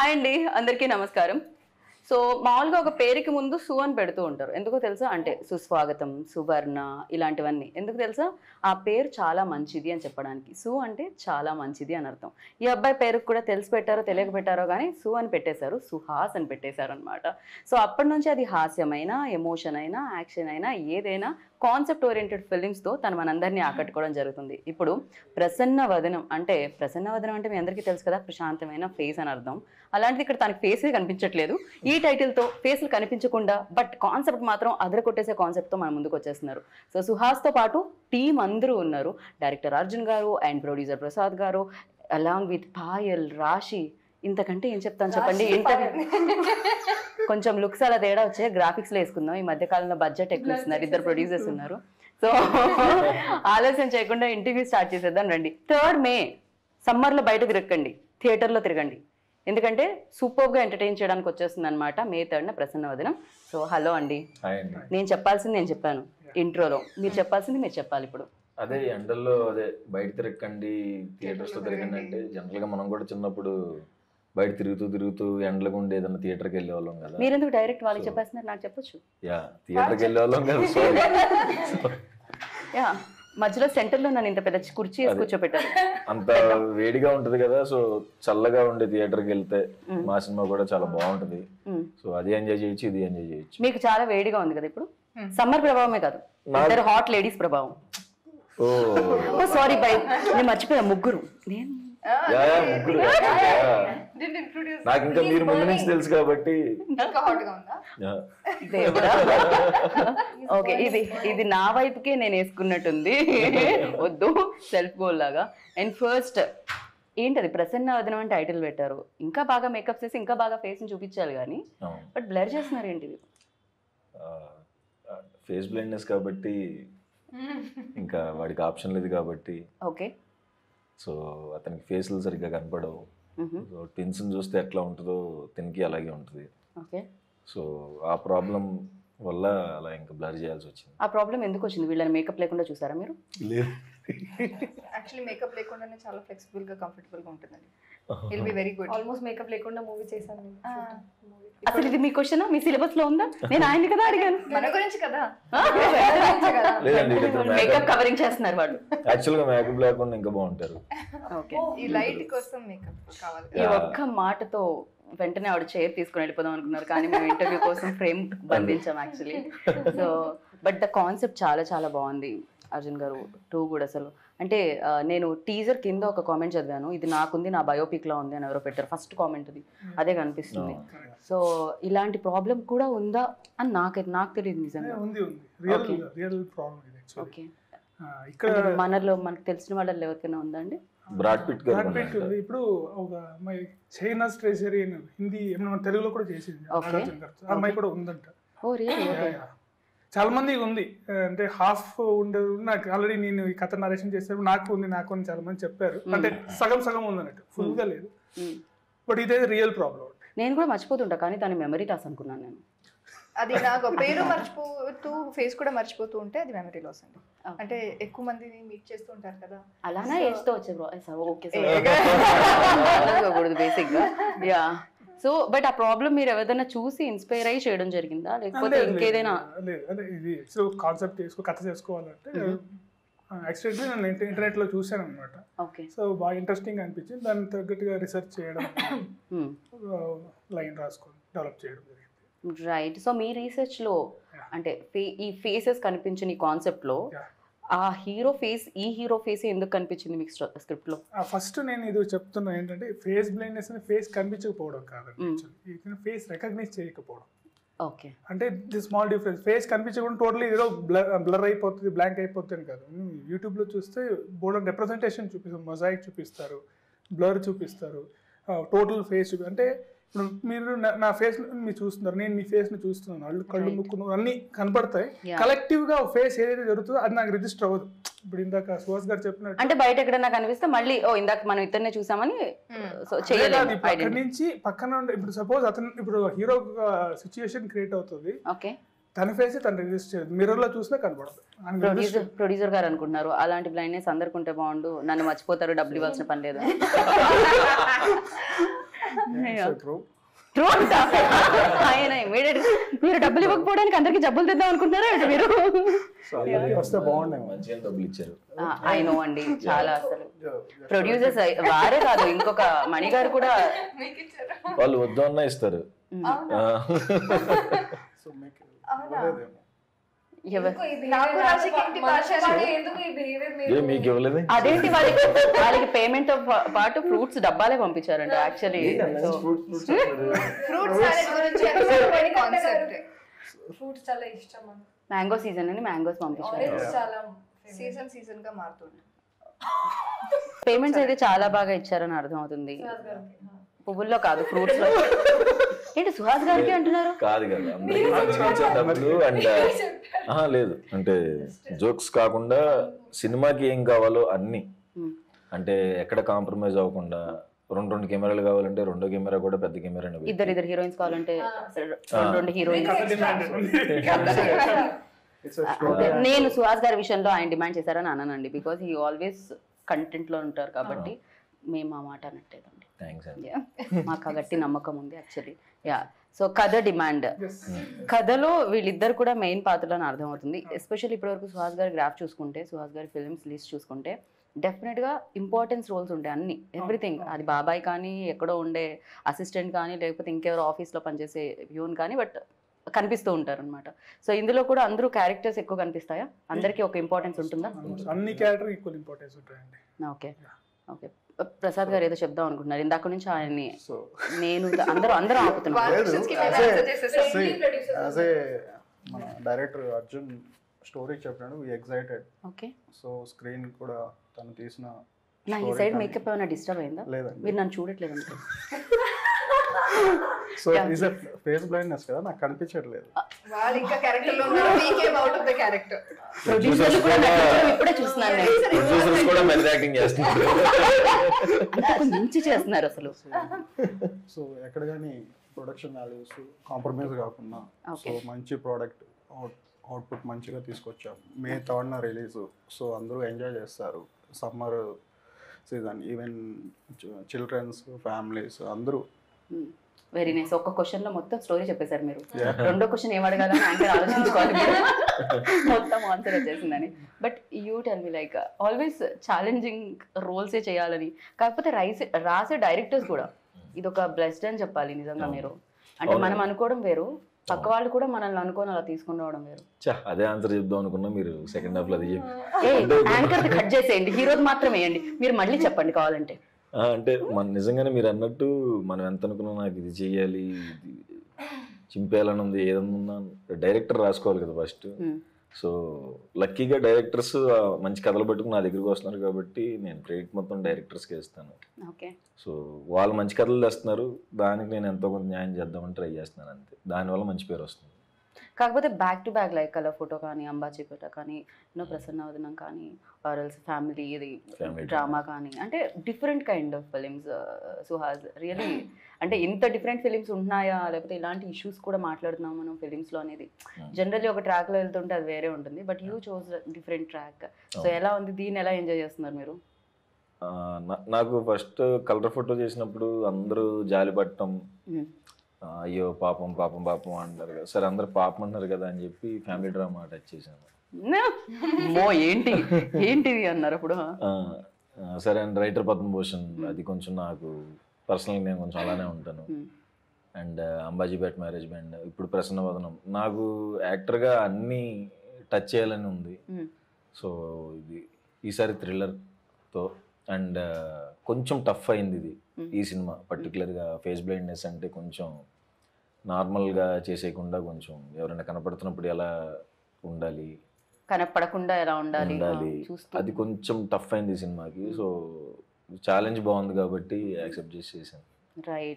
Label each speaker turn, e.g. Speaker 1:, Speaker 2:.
Speaker 1: Hi అండి, అందరికీ నమస్కారం. సో మామూలుగా ఒక పేరుకి ముందు సు అని పెడుతూ ఉంటారు. ఎందుకో తెలుసా? అంటే సుస్వాగతం, సువర్ణ ఇలాంటివన్నీ. ఎందుకు తెలుసా? ఆ పేరు చాలా మంచిది అని చెప్పడానికి. సు అంటే చాలా మంచిది అని అర్థం. ఈ అబ్బాయి పేరుకు కూడా తెలిసి పెట్టారో తెలియక పెట్టారో కానీ సు అని పెట్టేశారు, సుహాస్ అని పెట్టేశారు అనమాట. సో అప్పటి నుంచి అది హాస్యమైనా, ఎమోషన్ అయినా, యాక్షన్ అయినా, ఏదైనా కాన్సెప్ట్ ఓరియంటెడ్ ఫిలిమ్స్తో తను మనందరినీ ఆకట్టుకోవడం జరుగుతుంది. ఇప్పుడు ప్రసన్న వదనం అంటే మీ అందరికీ తెలుసు కదా, ప్రశాంతమైన ఫేస్ అని అర్థం. అలాంటిది ఇక్కడ తనకి ఫేసే కనిపించట్లేదు. ఈ టైటిల్తో ఫేస్లు కనిపించకుండా బట్ కాన్సెప్ట్ మాత్రం అదర కొట్టేసే కాన్సెప్ట్తో మన ముందుకు వచ్చేస్తున్నారు. సో సుహాస్తో పాటు టీం అందరూ ఉన్నారు. డైరెక్టర్ అర్జున్ గారు అండ్ ప్రొడ్యూసర్ ప్రసాద్ గారు అలాంగ్ విత్ పాయల్, రాశి. ఇంతకంటే ఏం చెప్తాను చెప్పండి. ఇంటర్వ్యూ కొంచెం లుక్స్ అలా తేడా వచ్చే గ్రాఫిక్స్లో వేసుకుందాం. ఈ మధ్య కాలంలో బడ్జెట్ ఎక్కువ ఇస్తున్నారు, ఇద్దరు ప్రొడ్యూసర్స్ ఉన్నారు. సో ఆలస్యం చేయకుండా ఇంటర్వ్యూ స్టార్ట్ చేసేద్దాం రండి. 3rd May సమ్మర్లో బయట తిరగండి, థియేటర్లో తిరగండి. ఎందుకంటే సూపర్గా ఎంటర్టైన్ చేయడానికి వచ్చేస్తుంది అనమాట May 3rd ప్రసన్న వదనం. సో హలో అండి. నేను చెప్పాల్సింది నేను చెప్పాను ఇంట్రోలో, మీరు చెప్పాల్సింది మీరు చెప్పాలి ఇప్పుడు.
Speaker 2: అదే ఎండల్లో అదే బయట తిరగండి, థియేటర్స్ లో తిరగండి అంటే జనరల్ గా మనం కూడా చిన్నప్పుడు బయట తిరుగుతూ ఎండలకు ఉండి ఏదన్నా థియేటర్కి వెళ్ళే వాళ్ళం కదా.
Speaker 1: మీరు ఎందుకు డైరెక్ట్ వాళ్ళకి చెప్పేస్తున్నారు? నాకు చెప్పొచ్చు.
Speaker 2: థియేటర్కి వెళ్ళే వాళ్ళం కదా.
Speaker 1: యా, మధ్యలో సెంటర్లో నన్ను ఇంత పెద్ద కుర్చీ వేసి కూర్చోపెట్టారు.
Speaker 2: అంత వేడిగా ఉంటది కదా, సో చల్లగా ఉండే థియేటర్కి వెళ్తే మా సినిమా కూడా చాలా బాగుంటది. సో అది ఎంజాయ్ చేయొచ్చు, ఇది ఎంజాయ్ చేయొచ్చు.
Speaker 1: మీకు చాలా వేడిగా ఉంది కదా ఇప్పుడు. సమ్మర్ ప్రభావమే కాదు, ఇద్దరు హాట్ లేడీస్ ప్రభావం. ఓ సారీ బై, నేను మర్చిపోయా. ముగ్గురు నేను
Speaker 2: ముగ్గురు. నాకు ఇంకా మీరు ముందు నుంచి తెలుసు కాబట్టి.
Speaker 1: ఓకే, ఇది నా వైపుకే నేను వేసుకున్నట్టుంది, వద్దు సెల్ఫ్ గోల్ లాగా. అండ్ ఫస్ట్ ఏంటది ప్రసన్న వదనం అని టైటిల్ పెట్టారు. ఇంకా బాగా మేకప్ చేసి ఇంకా బాగా ఫేస్ ని చూపించాలి కానీ బట్ బ్లర్ చేస్తున్నారు ఏంటిది?
Speaker 2: ఫేస్ బ్లైండ్నెస్ కాబట్టి ఇంకా వాడికి ఆప్షన్ లేదు కాబట్టి.
Speaker 1: ఓకే,
Speaker 2: సో అతనికి ఫేస్లు సరిగ్గా కనపడవు. సో ట్విన్స్ చూస్తే ఎట్లా ఉంటుందో తినికి అలాగే ఉంటుంది.
Speaker 1: ఓకే,
Speaker 2: సో ఆ ప్రాబ్లం వల్ల అలా ఇంకా బ్లర్ చేయాల్సి వచ్చింది.
Speaker 1: ఆ ప్రాబ్లం ఎందుకు వచ్చింది? వీళ్ళని మేకప్ లేకుండా చూసారా మీరు?
Speaker 2: లేదు,
Speaker 3: యాక్చువల్లీ మేకప్ లేకుండానే చాలా ఫ్లెక్సిబుల్ గా కంఫర్టబుల్ గా ఉంటుందండి. It be very good. Almost makeup లేకుండా మూవీ చేశాను నేను.
Speaker 1: అసలు ఇది మీ క్వశ్చన్ మీ సిలబస్ లో ఉందా? నేను ఆయన కదా అడిగాను.
Speaker 3: మన గురించి కదా.
Speaker 2: లేదండి,
Speaker 1: మేకప్ కవరింగ్ చేస్తున్నారు వాళ్ళు.
Speaker 2: యాక్చువల్ గా మేకప్ లేకుండా ఇంకా బాగుంటారు.
Speaker 1: ఓకే,
Speaker 3: ఈ లైట్ కోసం మేకప్ కావాలి.
Speaker 1: ఈ ఒక్క మాటతో వెంటనే ఆవిడ చైర్ తీసుకుని వెళ్ళిపోదాం అనుకున్నారు, కానీ మేము ఇంటర్వ్యూ కోసం ఫ్రేమ్ బంధించాం actually. So but the concept చాలా చాలా బాగుంది అర్జున్ గారు. 2 కూడా అసలు అంటే నేను టీజర్ కింద ఒక కామెంట్ చదివాను, ఇది నాకుంది, నా బయోపిక్ లా ఉంది అని ఎవరో పెట్టారు. ఫస్ట్ కామెంట్ అది అదే కనిపిస్తుంది. సో ఇలాంటి ప్రాబ్లం కూడా ఉందా అని నాకు తెలియదు నిజంగా. ఓకే, ఇక్కడ మనలో మనకు తెలిసిన వాళ్ళలో ఎవరికైనా ఉందా అండి?
Speaker 2: బ్రాడ్ పిట్
Speaker 4: ఇప్పుడు ఒక అమ్మాయి చైనా ట్రెజరీ హిందీ తెలుగులో కూడా చేసింది, అమ్మాయి కూడా ఉందంట.
Speaker 1: ఓ రియల్లీ?
Speaker 4: చాలా మంది ఉంది, అంటే హాఫ్ ఉండదు. నాకు ఆల్రెడీ నేను ఈ కథ నరేషన్ చేసేప్పుడు నాకు ఉంది అని చాలా మంది చెప్పారు. అంటే సగం ఉంది అన్నట్టు, ఫుల్ గా లేదు. బట్ ఇదే రియల్ ప్రాబ్లం.
Speaker 1: నేను కూడా మర్చిపోతుంటా, కానీ దాని మెమరీ లాస్ అనుకున్నాను నేను.
Speaker 3: అది నాకు పేరు మర్చిపోతూ ఫేస్ కూడా మర్చిపోతూ ఉంటే అది మెమరీ లాస్ అండి. అంటే ఎక్కువ మందిని మీట్ చేస్తూ ఉంటారు కదా,
Speaker 1: అలానే ఏజ్తో వచ్చే ఓకే బేసిక్ గా. యా, సో బట్ ఆ ప్రాబ్లం మీరు ఎవరైనా చూసి ఇన్స్పైర్ అయ్యి చేయడం జరిగిందా, లేకపోతే ఇంకేదైనా?
Speaker 4: అదే ఇది సో కాన్సెప్ట్ కథ చేసుకోవాలంటే యాక్చువల్లీ నేను ఇంటర్నెట్ లో చూసాను అనమాట. సో బాగా ఇంట్రెస్టింగ్ అనిపించింది, దాన్ని తగ్గట్టుగా రీసెర్చ్ చేయడం, లైన్ రాసుకొని డెవలప్ చేయడం జరిగింది.
Speaker 1: రైట్. సో మీ రీసెర్చ్ లో అంటే ఈ ఫేసెస్ కనిపించిన ఈ కాన్సెప్ట్ లో ఆ హీరో ఫేస్ ఎందుకు కనిపించింది మీకు స్క్రిప్ట్ లో?
Speaker 4: ఫస్ట్ నేను ఇది చెప్తున్నా ఏంటంటే ఫేస్ బ్లైండ్నెస్ అని ఫేస్ కనిపించకపోవడం కాదండి, ఫేస్ రికగ్నైజ్ చేయకపోవడం.
Speaker 1: ఓకే,
Speaker 4: అంటే ది స్మాల్ డిఫరెన్స్. ఫేస్ కనిపించకుండా టోటలీ ఏదో బ్లర్ అయిపోతుంది, బ్లాంక్ అయిపోతుంది కాదు. యూట్యూబ్లో చూస్తే బోర్డ్ రిప్రజెంటేషన్ చూపిస్తారు, మొజాయిక్ చూపిస్తారు, బ్లర్ చూపిస్తారు, టోటల్ ఫేస్ అంటే ఇప్పుడు మీరు నా ఫేస్ మీరు చూస్తున్నారు, నేను మీ ఫేస్ ని చూస్తున్నాను, కళ్ళు ముక్కు అన్ని కనపడతాయి. కలెక్టివ్ గా ఫేస్ ఏదైతే జరుగుతుందో అది నాకు రిజిస్టర్ అవ్వదు. ఇప్పుడు ఇందాక సుహాస్ గారు చెప్పినట్టు
Speaker 1: అంటే బయట ఎక్కడన్నా కనిపిస్తే మళ్ళీ ఇందాక మనం ఇద్దరినే చూసామని
Speaker 4: అక్కడి నుంచి పక్కన ఇప్పుడు సపోజ్ అతను ఇప్పుడు హీరో సిచ్యుయేషన్ క్రియేట్ అవుతుంది, తన ఫేస్ తను రిజిస్టర్ చేయదు, మిర్రర్ లో చూసినా కనపడదు.
Speaker 1: ప్రొడ్యూసర్ గారు అనుకుంటున్నారు అలాంటి బ్లైండ్నెస్ అందరికి ఉంటే బాగుండు, నన్ను మర్చిపోతారు, డబ్బులు ఇవ్వాల్సిన పని లేదు.
Speaker 4: ట్రూ.
Speaker 1: ట్రూ అంట ఆయన immediate గా, మీరు డబ్బులు ఇవ్వకపోవడానికి అందరికి జబ్బులు తెద్దాం అనుకుంటున్నారా ఏంటి మీరు?
Speaker 4: సో అందరికీ వస్తే బాగుండేమో.
Speaker 2: మంచిగా డబ్బులు ఇచ్చారు.
Speaker 1: ఐ నో అండి, చాలా అసలు ప్రొడ్యూసర్స్ వారే కాదు, ఇంకొక మణి గారు కూడా
Speaker 2: వాళ్ళు వద్దు అన్నా ఇస్తారు.
Speaker 4: సో మీకు ఇవ్వలేదేమో.
Speaker 3: నాకు రాజకీయ ఇంటి భాష
Speaker 2: ఏ మీకు ఇవ్వలేదు?
Speaker 1: అదేంటి వాళ్ళకి పేమెంట్ తో పాటు ఫ్రూట్స్ డబ్బాలే పంపించారంట యాక్చువల్లీ.
Speaker 3: ఫ్రూట్ సాలెడ్ గురించి కాన్సెప్ట్.
Speaker 5: ఫ్రూట్స్ చాలా ఇష్టం అన్న.
Speaker 1: మ్యాంగో సీజన్ అని మ్యాంగోస్ పంపించారు.
Speaker 5: ఆరెంజ్ చాలా
Speaker 3: సీజన్ గా మారుతుంది.
Speaker 1: పేమెంట్స్ అయితే చాలా బాగా ఇచ్చారని అర్థం అవుతుంది. పువ్వుల్లో కాదు, ఫ్రూట్స్ లో. ఏంటి సుహాస్ గారికి అంటున్నారు?
Speaker 2: కాదు కదా, అందరికీ మంచిగా ఇచ్చారు డబ్బులు. అండ్ లేదు అంటే జోక్స్ కాకుండా సినిమాకి ఏం కావాలో అన్ని, అంటే ఎక్కడ కాంప్రమైజ్ అవ్వకుండా, రెండు కెమెరాలు కావాలంటే రెండో కెమెరా కూడా పెద్ద కెమెరా.
Speaker 1: ఇద్దరు హీరోయిన్స్ కావాలంటే రెండు హీరోయిన్స్. నేను సుహాస్ గారి విషయంలో ఆయన డిమాండ్ చేశారని అన్నానండి, బికాస్ హీ ఆల్వేస్ కంటెంట్ లో ఉంటారు కాబట్టి మేము ఆ మాట అనట్లేదండి. మాకు ఆ గట్టి నమ్మకం ఉంది యాక్చువల్లీ. సో కథ డిమాండ్, కథలో వీళ్ళిద్దరు కూడా మెయిన్ పాత్రలని అర్థమవుతుంది. ఎస్పెషల్లీ ఇప్పటివరకు సుహాస్ గారి గ్రాఫ్ చూసుకుంటే, సుహాస్ గారి ఫిల్మ్స్ లిస్ట్ చూసుకుంటే డెఫినెట్గా ఇంపార్టెన్స్ రోల్స్ ఉంటాయి అన్ని, ఎవ్రీథింగ్. అది బాబాయ్ కానీ, ఎక్కడో ఉండే అసిస్టెంట్ కానీ, లేకపోతే ఇంకెవరో ఆఫీస్లో పనిచేసే ప్యూన్ కానీ, బట్ కనిపిస్తూ ఉంటారు అనమాట. సో ఇందులో కూడా అందరూ క్యారెక్టర్స్ ఎక్కువ కనిపిస్తాయా? అందరికీ ఒక ఇంపార్టెన్స్ ఉంటుందా?
Speaker 4: అన్ని క్యారెక్టర్ ఈక్వల్ ఇంపార్టెన్స్ ఉంటాయండి.
Speaker 1: Okay okay. ప్రసాద్ గారు ఏదో చెప్దాం అనుకుంటున్నారు ఇందాక నుంచి ఆయన్ని.
Speaker 4: సో
Speaker 1: నేను అందరూ ఆపుతున్నారు.
Speaker 4: యాజ్ ఏ మన డైరెక్టర్ అర్జున్ స్టోరీ చెప్పినాడు, వి ఎక్సైటెడ్.
Speaker 1: ఓకే.
Speaker 4: సో స్క్రీన్ కూడా తను తీసిన.
Speaker 1: నా ఈ సైడ్ మేకప్ ఏమైనా డిస్టర్బ్ అయిందా?
Speaker 4: లేదండి.
Speaker 1: మీరు నన్ను చూడట్లేదు అంటే.
Speaker 4: So is a face blindness కదా, నాకు కనిపించట్లేదు.
Speaker 3: వాళ్ళు ఇంకా క్యారెక్టర్ లో ఉన్నారు, we came out of the character.
Speaker 1: ప్రొడ్యూసర్లు కూడా నటించడం ఇప్పుడే చూస్తున్నాను నేను.
Speaker 2: ప్రొడ్యూసర్స్ కూడా మెల్ యాక్టింగ్ చేస్తున్నారు,
Speaker 1: అంతకు మించి చేస్తున్నారు అసలు.
Speaker 4: సో ఎక్కడ కానీ ప్రొడక్షన్ వాల్యూస్ కాంప్రమైజ్ కాకుండా, సో మంచి ప్రోడక్ట్ అవుట్పుట్ మంచిగా తీసుకొచ్చాం. May 3rd release. సో అందరూ ఎంజాయ్ చేస్తారు summer season, even children's, families అందరూ.
Speaker 1: Very nice. ఒక్క క్వశ్చన్ లో మొత్తం స్టోరీ చెప్పేశారు మీరు. రెండో క్వశ్చన్ ఏం అడగాలని యాంకర్ ఆలోచించుకోవాలి. మొత్తం ఆన్సర్ వచ్చేసిందని. But you tell me, like always challenging రోల్సే చేయాలని, కాకపోతే రాసే డైరెక్టర్స్ కూడా ఇది ఒక బ్లెస్డ్ అని చెప్పాలి నిజంగా. మీరు అంటే మనం అనుకోవడం వేరు, పక్క వాళ్ళు కూడా మనల్ని అనుకోని అలా తీసుకుని రావడం వేరు.
Speaker 2: అదే ఆన్సర్ చెప్దాం అనుకున్నా, మీరు సెకండ్ హాఫ్ లో అది
Speaker 1: యాంకర్ కట్ చేసేయండి, హీరోది మాత్రం వేయండి, మీరు మళ్ళీ చెప్పండి కావాలంటే.
Speaker 2: అంటే మన నిజంగానే మీరు అన్నట్టు మనం ఎంత అనుకున్నా నాకు ఇది చెయ్యాలి, ఇది చింపేయాలని ఉంది, ఏదన్నా డైరెక్టర్ రాసుకోవాలి కదా ఫస్ట్. సో లక్కీగా డైరెక్టర్స్ మంచి కథలు పట్టుకుని నా దగ్గరికి వస్తున్నారు కాబట్టి నేను క్రెడిట్ మొత్తం డైరెక్టర్స్కి ఇస్తాను.
Speaker 1: ఓకే.
Speaker 2: సో వాళ్ళు మంచి కథలు తెస్తున్నారు, దానికి నేను ఎంతో కొంత న్యాయం చేద్దామని ట్రై చేస్తున్నాను అంతే. దానివల్ల మంచి పేరు వస్తుంది.
Speaker 1: కాకపోతే back to back like colour photo కానీ, అంబాజీపేట కానీ, ప్రసన్న వదనం కానీ, ఆర్ఎల్స్ ఫ్యామిలీ ఇది డ్రామా కానీ, అంటే different kind of films Suhas. Really అంటే ఇంత డిఫరెంట్ ఫిలిమ్స్ ఉంటున్నాయా, లేకపోతే ఇలాంటి ఇష్యూస్ కూడా మాట్లాడుతున్నాం మనం ఫిలిమ్స్లో అనేది. జనరల్లీ ఒక ట్రాక్లో వెళ్తుంటే అది వేరే ఉంటుంది, but you chose different track. So ఎలా ఉంది, దీన్ని ఎలా ఎంజాయ్ చేస్తున్నారు మీరు?
Speaker 2: నాకు ఫస్ట్ కలర్ ఫోటో చేసినప్పుడు అందరూ జాలి పట్టడం, అయ్యో పాపం పాపం పాపం అంటారు కదా, సరే అందరు పాపం అంటారు కదా అని చెప్పి ఫ్యామిలీ డ్రామా టచ్ చేశాను.
Speaker 1: ఏంటిది అన్నారు అప్పుడు.
Speaker 2: సరే అండ్ రైటర్ పద్మభూషణ్, అది కొంచెం నాకు పర్సనల్గా నేను కొంచెం అలానే ఉంటాను. అండ్ అంబాజీపేట మ్యారేజ్ బ్యాండ్, ఇప్పుడు ప్రసన్న వదనం. నాకు యాక్టర్గా అన్నీ టచ్ చేయాలని ఉంది. సో ఇది ఈసారి థ్రిల్లర్తో అండ్ కొంచెం టఫ్ అయింది ఇది ఈ సినిమా. పర్టికులర్గా ఫేస్ బ్లైండ్నెస్ అంటే కొంచెం నార్మల్గా చేసేయకుండా కొంచెం ఎవరైనా కనపడుతున్నప్పుడు ఎలా ఉండాలి,
Speaker 1: కనపడకుండా ఎలా ఉండాలి,
Speaker 2: అది కొంచెం టఫ్ అయింది ఈ సినిమాకి. సో ఛాలెంజ్ బాగుంది కాబట్టి యాక్సెప్ట్ చేసి చేశాను.
Speaker 1: రైట్.